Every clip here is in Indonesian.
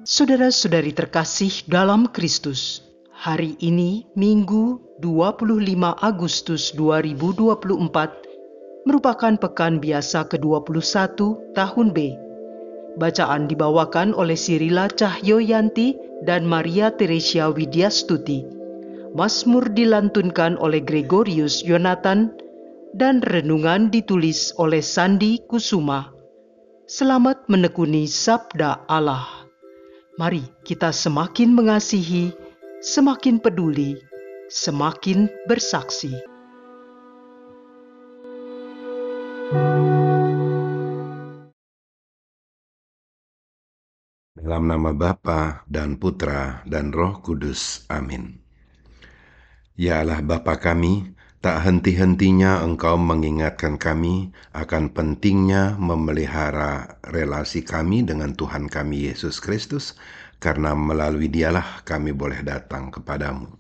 Saudara-saudari terkasih dalam Kristus, hari ini Minggu 25 Agustus 2024 merupakan pekan biasa ke-21 tahun B. Bacaan dibawakan oleh Sirila Cahyoyanti dan Maria Teresia Widyastuti. Mazmur dilantunkan oleh Gregorius Yonatan dan renungan ditulis oleh Sandi Kusuma. Selamat menekuni Sabda Allah. Mari kita semakin mengasihi, semakin peduli, semakin bersaksi. Dalam nama Bapa dan Putra dan Roh Kudus. Amin. Ya Allah Bapa kami, tak henti-hentinya Engkau mengingatkan kami akan pentingnya memelihara relasi kami dengan Tuhan kami Yesus Kristus, karena melalui Dialah kami boleh datang kepadamu.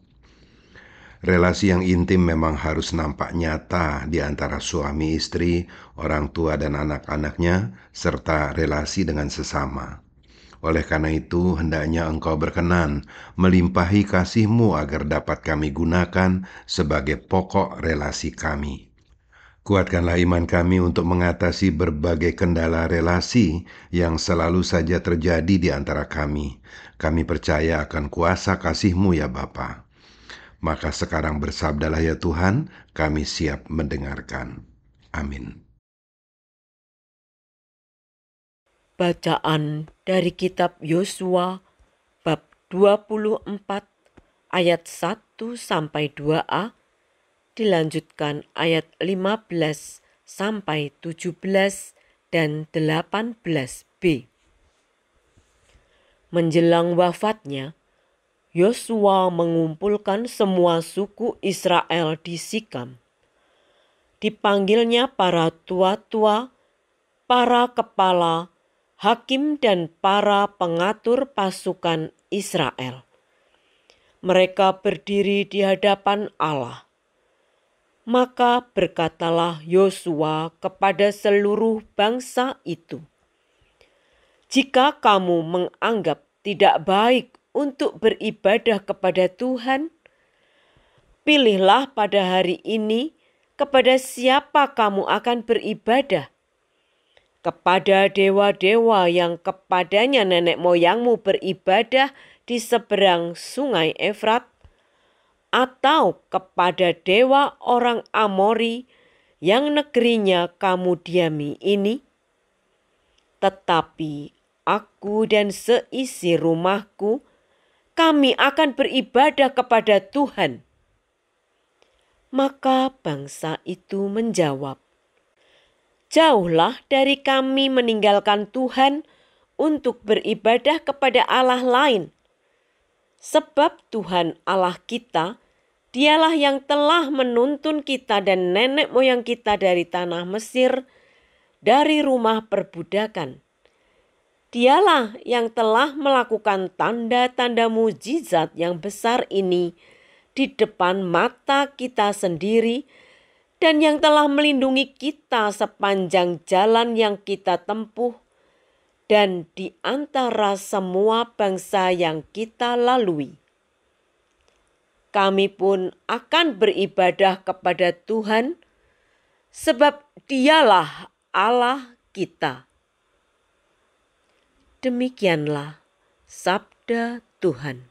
Relasi yang intim memang harus nampak nyata di antara suami istri, orang tua dan anak-anaknya, serta relasi dengan sesama. Oleh karena itu, hendaknya Engkau berkenan melimpahi kasih-Mu agar dapat kami gunakan sebagai pokok relasi kami. Kuatkanlah iman kami untuk mengatasi berbagai kendala relasi yang selalu saja terjadi di antara kami. Kami percaya akan kuasa kasih-Mu ya Bapa. Maka sekarang bersabdalah ya Tuhan, kami siap mendengarkan. Amin. Bacaan dari kitab Yosua bab 24 ayat 1 sampai 2a, dilanjutkan ayat 15 sampai 17 dan 18b. Menjelang wafatnya, Yosua mengumpulkan semua suku Israel di Sikam. Dipanggilnya para tua-tua, para kepala, hakim dan para pengatur pasukan Israel. Mereka berdiri di hadapan Allah. Maka berkatalah Yosua kepada seluruh bangsa itu, "Jika kamu menganggap tidak baik untuk beribadah kepada Tuhan, pilihlah pada hari ini kepada siapa kamu akan beribadah. Kepada dewa-dewa yang kepadanya nenek moyangmu beribadah di seberang sungai Efrat, atau kepada dewa orang Amori yang negerinya kamu diami ini? Tetapi aku dan seisi rumahku, kami akan beribadah kepada Tuhan." Maka bangsa itu menjawab, "Jauhlah dari kami meninggalkan Tuhan untuk beribadah kepada Allah lain. Sebab Tuhan Allah kita, Dialah yang telah menuntun kita dan nenek moyang kita dari tanah Mesir, dari rumah perbudakan. Dialah yang telah melakukan tanda-tanda mujizat yang besar ini di depan mata kita sendiri, dan yang telah melindungi kita sepanjang jalan yang kita tempuh dan di antara semua bangsa yang kita lalui. Kami pun akan beribadah kepada Tuhan, sebab Dialah Allah kita." Demikianlah sabda Tuhan.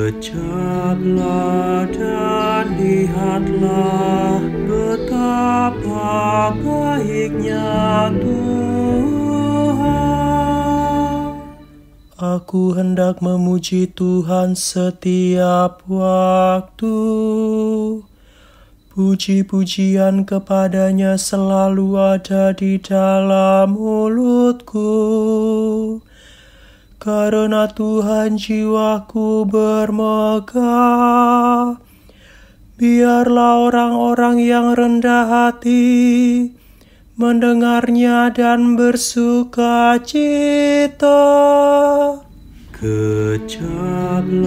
Kejaplah dan lihatlah betapa baiknya Tuhan. Aku hendak memuji Tuhan setiap waktu. Puji-pujian kepadanya selalu ada di dalam mulutku. Karena Tuhan jiwaku bermegah. Biarlah orang-orang yang rendah hati mendengarnya dan bersuka cita. Kecaplah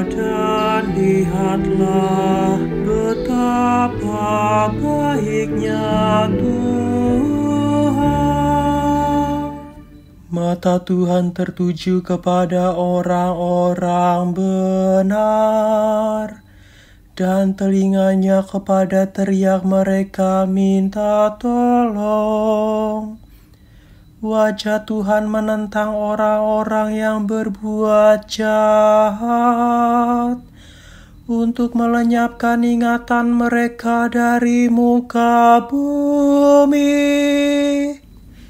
dan lihatlah betapa baiknya Tuhan. Mata Tuhan tertuju kepada orang-orang benar, dan telinganya kepada teriak mereka minta tolong. Wajah Tuhan menentang orang-orang yang berbuat jahat, untuk melenyapkan ingatan mereka dari muka bumi.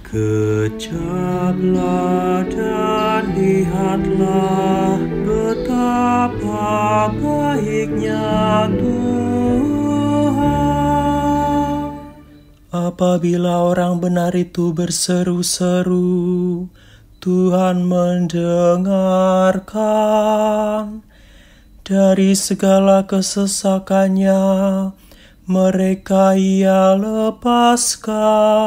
Kecaplah dan lihatlah betapa baiknya Tuhan. Apabila orang benar itu berseru-seru, Tuhan mendengarkan. Dari segala kesesakannya, mereka Ia lepaskan.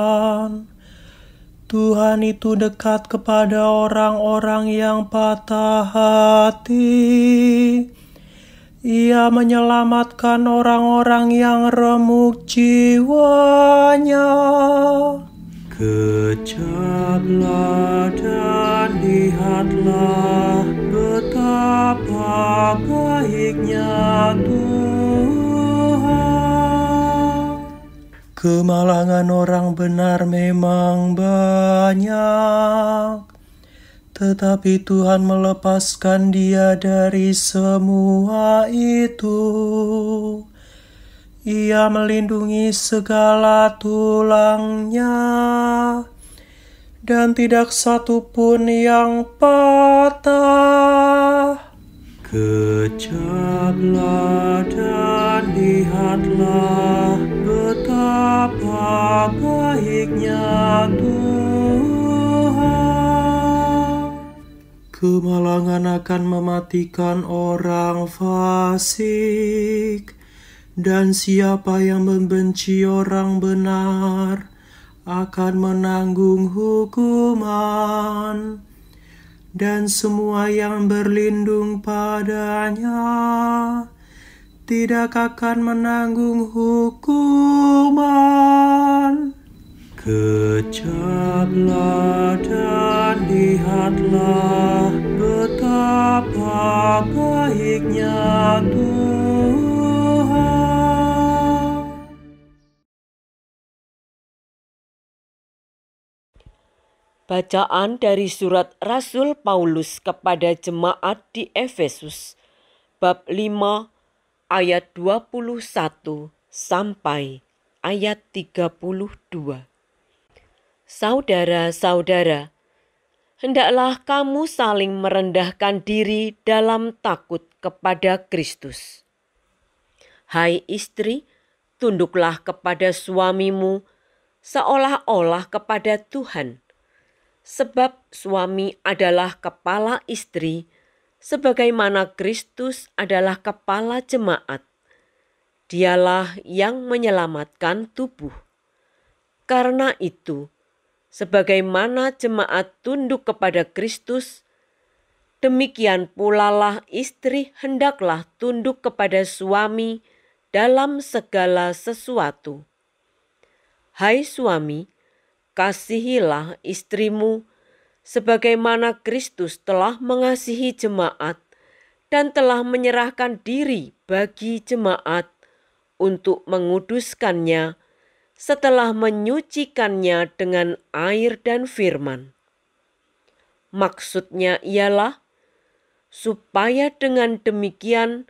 Tuhan itu dekat kepada orang-orang yang patah hati. Ia menyelamatkan orang-orang yang remuk jiwanya. Kecaplah dan lihatlah betapa baiknya Tuhan. Kemalangan orang benar memang banyak, tetapi Tuhan melepaskan dia dari semua itu. Ia melindungi segala tulangnya, dan tidak satu pun yang patah. Kecaplah dan lihatlah betapa baiknya Tuhan. Kemalangan akan mematikan orang fasik, dan siapa yang membenci orang benar akan menanggung hukuman, dan semua yang berlindung padanya tidak akan menanggung hukuman. Kecaplah dan lihatlah betapa baiknya Tuhan. Bacaan dari surat Rasul Paulus kepada jemaat di Efesus, bab 5 ayat 21 sampai ayat 32. Saudara-saudara, hendaklah kamu saling merendahkan diri dalam takut kepada Kristus. Hai istri, tunduklah kepada suamimu seolah-olah kepada Tuhan. Sebab suami adalah kepala istri, sebagaimana Kristus adalah kepala jemaat. Dialah yang menyelamatkan tubuh. Karena itu, sebagaimana jemaat tunduk kepada Kristus, demikian pula lah istri hendaklah tunduk kepada suami dalam segala sesuatu. Hai suami, kasihilah istrimu sebagaimana Kristus telah mengasihi jemaat dan telah menyerahkan diri bagi jemaat untuk menguduskannya setelah menyucikannya dengan air dan firman. Maksudnya ialah supaya dengan demikian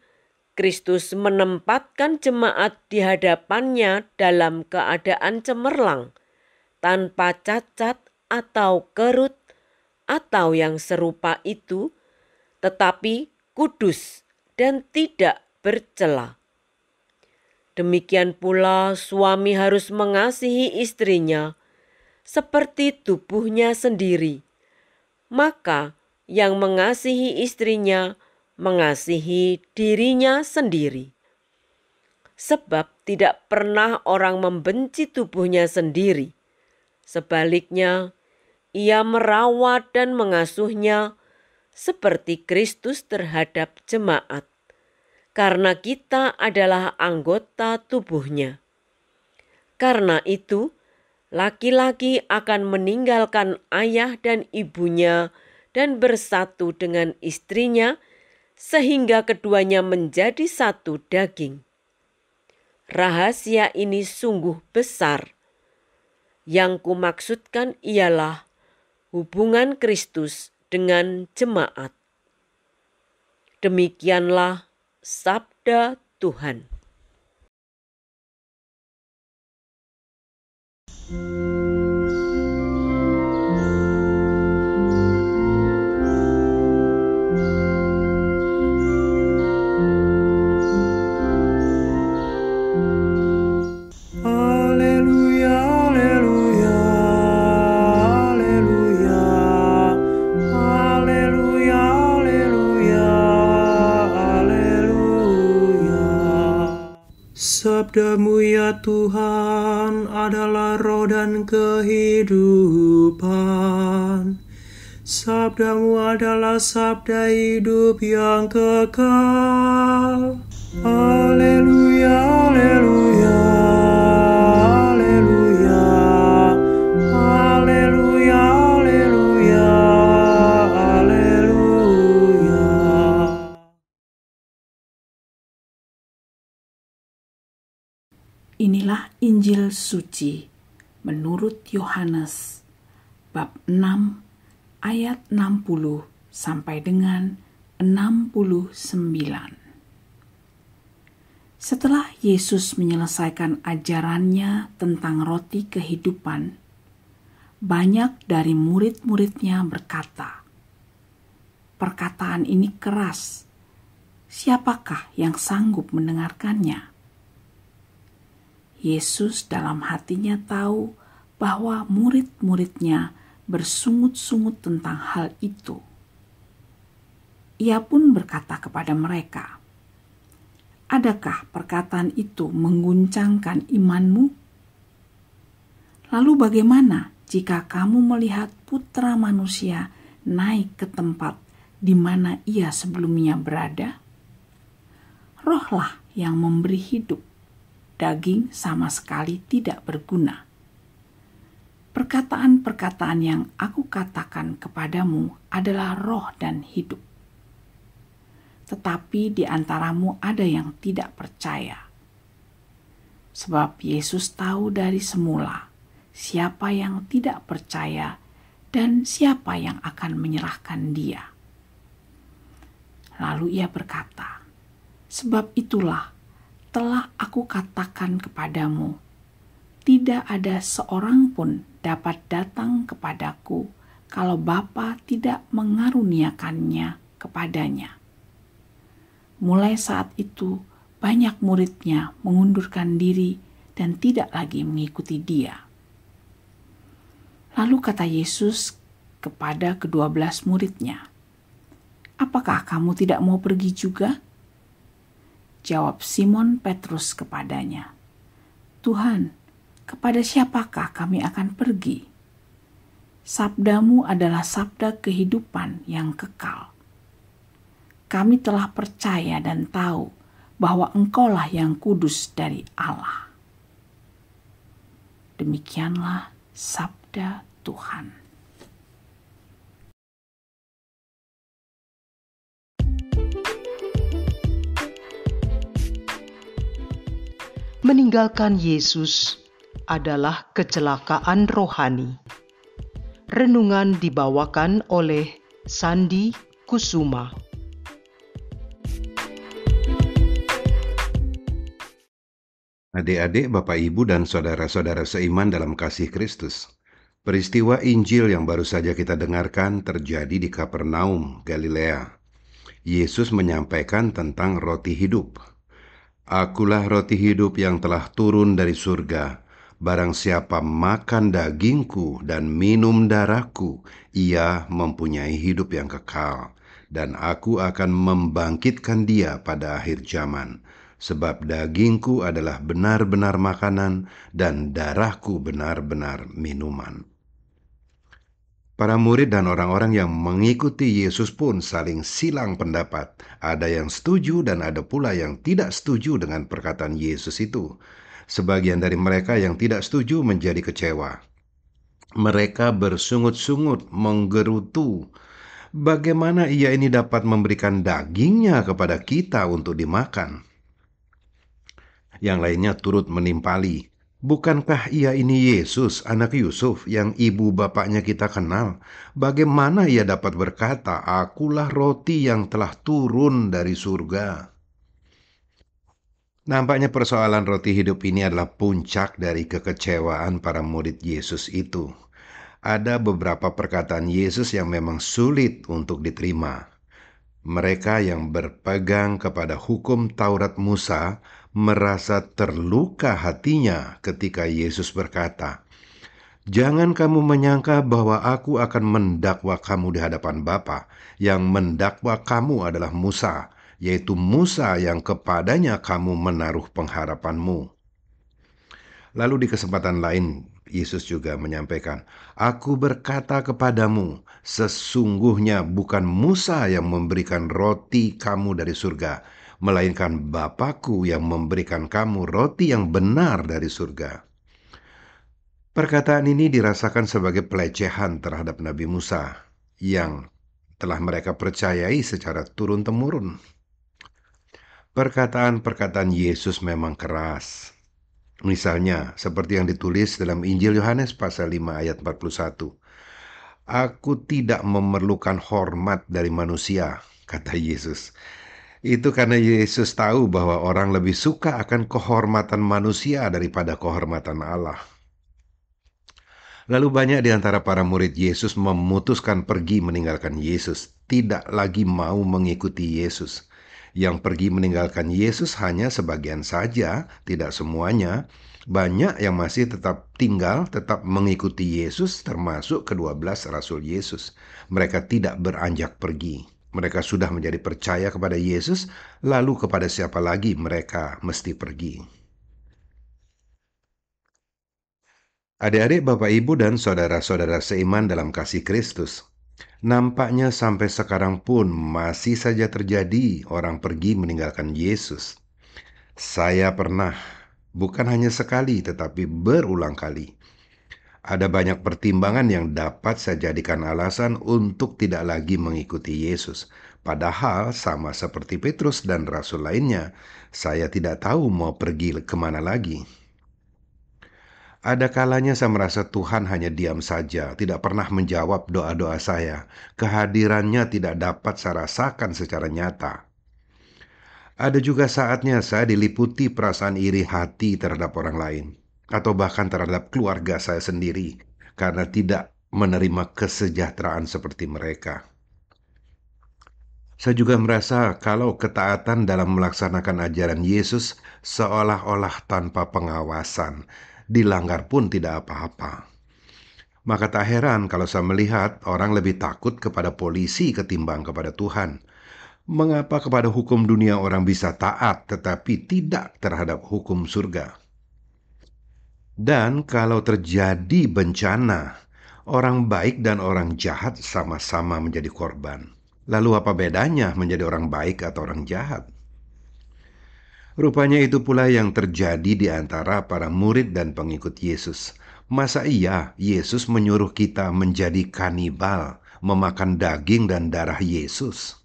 Kristus menempatkan jemaat di hadapannya dalam keadaan cemerlang, tanpa cacat atau kerut atau yang serupa itu, tetapi kudus dan tidak bercela. Demikian pula suami harus mengasihi istrinya seperti tubuhnya sendiri. Maka yang mengasihi istrinya mengasihi dirinya sendiri. Sebab tidak pernah orang membenci tubuhnya sendiri, Sebaliknya, ia merawat dan mengasuhnya seperti Kristus terhadap jemaat, karena kita adalah anggota tubuhnya. Karena itu, laki-laki akan meninggalkan ayah dan ibunya dan bersatu dengan istrinya, sehingga keduanya menjadi satu daging. Rahasia ini sungguh besar. Yang kumaksudkan ialah hubungan Kristus dengan jemaat. Demikianlah sabda Tuhan. Sabdamu ya Tuhan adalah roh dan kehidupan. Sabdamu adalah sabda hidup yang kekal. Haleluya, haleluya, haleluya, haleluya, haleluya, haleluya. Inilah Injil suci menurut Yohanes bab 6 ayat 60 sampai dengan 69. Setelah Yesus menyelesaikan ajarannya tentang roti kehidupan, banyak dari murid-muridnya berkata, "Perkataan ini keras. Siapakah yang sanggup mendengarkannya?" Yesus dalam hatinya tahu bahwa murid-muridnya bersungut-sungut tentang hal itu. Ia pun berkata kepada mereka, "Adakah perkataan itu mengguncangkan imanmu? Lalu bagaimana jika kamu melihat Putra Manusia naik ke tempat di mana ia sebelumnya berada? Rohlah yang memberi hidup. Daging sama sekali tidak berguna. Perkataan-perkataan yang aku katakan kepadamu adalah roh dan hidup. Tetapi di antaramu ada yang tidak percaya." Sebab Yesus tahu dari semula siapa yang tidak percaya dan siapa yang akan menyerahkan dia. Lalu ia berkata, "Sebab itulah telah aku katakan kepadamu, tidak ada seorang pun dapat datang kepadaku kalau Bapa tidak mengaruniakannya kepadanya." Mulai saat itu, banyak muridnya mengundurkan diri dan tidak lagi mengikuti dia. Lalu kata Yesus kepada ke-12 muridnya, "Apakah kamu tidak mau pergi juga?" Jawab Simon Petrus kepadanya, "Tuhan, kepada siapakah kami akan pergi? Sabdamu adalah sabda kehidupan yang kekal. Kami telah percaya dan tahu bahwa Engkaulah yang kudus dari Allah." Demikianlah sabda Tuhan. Meninggalkan Yesus adalah kecelakaan rohani. Renungan dibawakan oleh Sandi Kusuma. Adik-adik, Bapak, Ibu, dan saudara-saudara seiman dalam kasih Kristus. Peristiwa Injil yang baru saja kita dengarkan terjadi di Kapernaum, Galilea. Yesus menyampaikan tentang roti hidup. "Akulah roti hidup yang telah turun dari surga. Barang siapa makan dagingku dan minum darahku, ia mempunyai hidup yang kekal. Dan aku akan membangkitkan dia pada akhir zaman. sebab dagingku adalah benar-benar makanan dan darahku benar-benar minuman." Para murid dan orang-orang yang mengikuti Yesus pun saling silang pendapat. Ada yang setuju dan ada pula yang tidak setuju dengan perkataan Yesus itu. Sebagian dari mereka yang tidak setuju menjadi kecewa. Mereka bersungut-sungut, menggerutu. Bagaimana ia ini dapat memberikan dagingnya kepada kita untuk dimakan? Yang lainnya turut menimpali. Bukankah ia ini Yesus, anak Yusuf, yang ibu bapaknya kita kenal? Bagaimana ia dapat berkata, "Akulah roti yang telah turun dari surga"? Nampaknya persoalan roti hidup ini adalah puncak dari kekecewaan para murid Yesus itu. Ada beberapa perkataan Yesus yang memang sulit untuk diterima. Mereka yang berpegang kepada hukum Taurat Musa merasa terluka hatinya ketika Yesus berkata, "Jangan kamu menyangka bahwa aku akan mendakwa kamu di hadapan Bapa. Yang mendakwa kamu adalah Musa, yaitu Musa yang kepadanya kamu menaruh pengharapanmu." Lalu di kesempatan lain, Yesus juga menyampaikan, "Aku berkata kepadamu, sesungguhnya bukan Musa yang memberikan roti kamu dari surga, melainkan Bapa-Ku yang memberikan kamu roti yang benar dari surga." Perkataan ini dirasakan sebagai pelecehan terhadap Nabi Musa yang telah mereka percayai secara turun-temurun. Perkataan-perkataan Yesus memang keras. Misalnya, seperti yang ditulis dalam Injil Yohanes pasal 5 ayat 41. "Aku tidak memerlukan hormat dari manusia," kata Yesus. Itu karena Yesus tahu bahwa orang lebih suka akan kehormatan manusia daripada kehormatan Allah. Lalu banyak di antara para murid Yesus memutuskan pergi meninggalkan Yesus, tidak lagi mau mengikuti Yesus. Yang pergi meninggalkan Yesus hanya sebagian saja, tidak semuanya. Banyak yang masih tetap tinggal, tetap mengikuti Yesus, termasuk ke-12 Rasul Yesus. Mereka tidak beranjak pergi. Mereka sudah menjadi percaya kepada Yesus, lalu kepada siapa lagi mereka mesti pergi? Adik-adik, Bapak, Ibu, dan saudara-saudara seiman dalam kasih Kristus, nampaknya sampai sekarang pun masih saja terjadi orang pergi meninggalkan Yesus. Saya pernah, bukan hanya sekali tetapi berulang kali. Ada banyak pertimbangan yang dapat saya jadikan alasan untuk tidak lagi mengikuti Yesus. Padahal sama seperti Petrus dan rasul lainnya, saya tidak tahu mau pergi kemana lagi. Ada kalanya saya merasa Tuhan hanya diam saja, tidak pernah menjawab doa-doa saya. Kehadirannya tidak dapat saya rasakan secara nyata. Ada juga saatnya saya diliputi perasaan iri hati terhadap orang lain, atau bahkan terhadap keluarga saya sendiri, karena tidak menerima kesejahteraan seperti mereka. Saya juga merasa kalau ketaatan dalam melaksanakan ajaran Yesus seolah-olah tanpa pengawasan, dilanggar pun tidak apa-apa. Maka tak heran kalau saya melihat orang lebih takut kepada polisi ketimbang kepada Tuhan. Mengapa kepada hukum dunia orang bisa taat tetapi tidak terhadap hukum surga? Dan kalau terjadi bencana, orang baik dan orang jahat sama-sama menjadi korban. Lalu apa bedanya menjadi orang baik atau orang jahat? Rupanya itu pula yang terjadi di antara para murid dan pengikut Yesus. Masa iya Yesus menyuruh kita menjadi kanibal, memakan daging dan darah Yesus?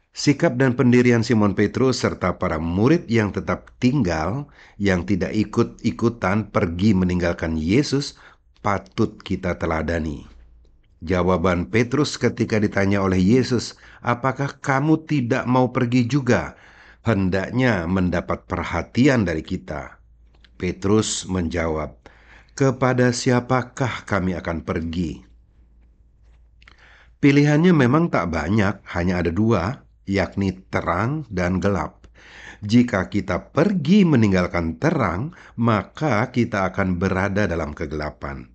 Sikap dan pendirian Simon Petrus serta para murid yang tetap tinggal, yang tidak ikut-ikutan pergi meninggalkan Yesus, patut kita teladani. Jawaban Petrus ketika ditanya oleh Yesus, "Apakah kamu tidak mau pergi juga?" hendaknya mendapat perhatian dari kita. Petrus menjawab, "Kepada siapakah kami akan pergi?" Pilihannya memang tak banyak, hanya ada dua, yakni terang dan gelap. Jika kita pergi meninggalkan terang, maka kita akan berada dalam kegelapan.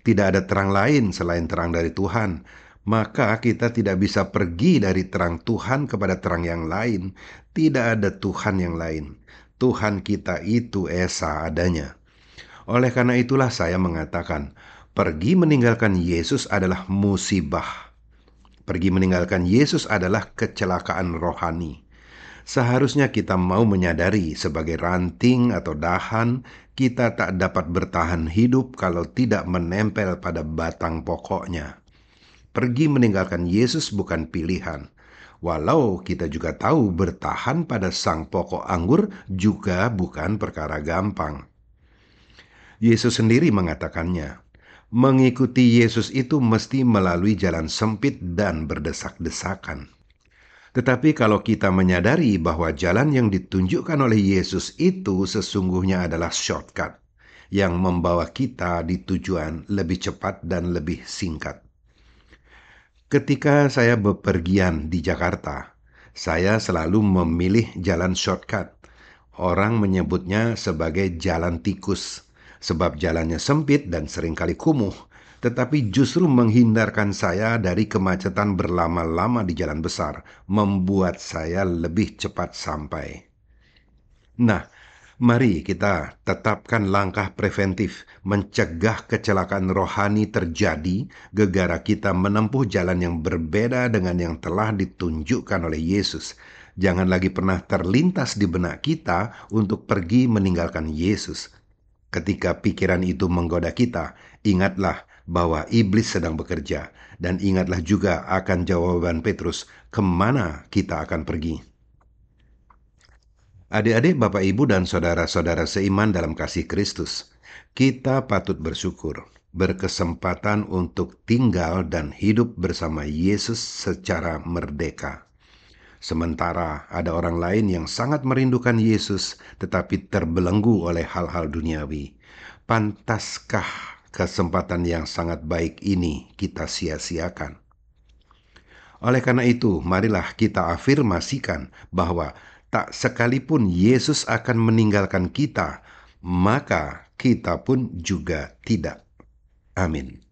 Tidak ada terang lain selain terang dari Tuhan. maka kita tidak bisa pergi dari terang Tuhan kepada terang yang lain. Tidak ada Tuhan yang lain. Tuhan kita itu esa adanya. Oleh karena itulah saya mengatakan, pergi meninggalkan Yesus adalah musibah. Pergi meninggalkan Yesus adalah kecelakaan rohani. Seharusnya kita mau menyadari sebagai ranting atau dahan, kita tak dapat bertahan hidup kalau tidak menempel pada batang pokoknya. Pergi meninggalkan Yesus bukan pilihan. Walau kita juga tahu bertahan pada sang pokok anggur juga bukan perkara gampang. Yesus sendiri mengatakannya. Mengikuti Yesus itu mesti melalui jalan sempit dan berdesak-desakan. Tetapi kalau kita menyadari bahwa jalan yang ditunjukkan oleh Yesus itu sesungguhnya adalah shortcut yang membawa kita di tujuan lebih cepat dan lebih singkat. Ketika saya bepergian di Jakarta, saya selalu memilih jalan shortcut. Orang menyebutnya sebagai jalan tikus, sebab jalannya sempit dan seringkali kumuh. Tetapi justru menghindarkan saya dari kemacetan berlama-lama di jalan besar, membuat saya lebih cepat sampai. Nah, mari kita tetapkan langkah preventif mencegah kecelakaan rohani terjadi gegara kita menempuh jalan yang berbeda dengan yang telah ditunjukkan oleh Yesus. Jangan lagi pernah terlintas di benak kita untuk pergi meninggalkan Yesus. Ketika pikiran itu menggoda kita, ingatlah bahwa iblis sedang bekerja, dan ingatlah juga akan jawaban Petrus, kemana kita akan pergi. Adik-adik, Bapak, Ibu, dan saudara-saudara seiman dalam kasih Kristus, kita patut bersyukur, berkesempatan untuk tinggal dan hidup bersama Yesus secara merdeka. Sementara ada orang lain yang sangat merindukan Yesus, tetapi terbelenggu oleh hal-hal duniawi. Pantaskah kesempatan yang sangat baik ini kita sia-siakan? Oleh karena itu, marilah kita afirmasikan bahwa tak sekalipun Yesus akan meninggalkan kita, maka kita pun juga tidak. Amin.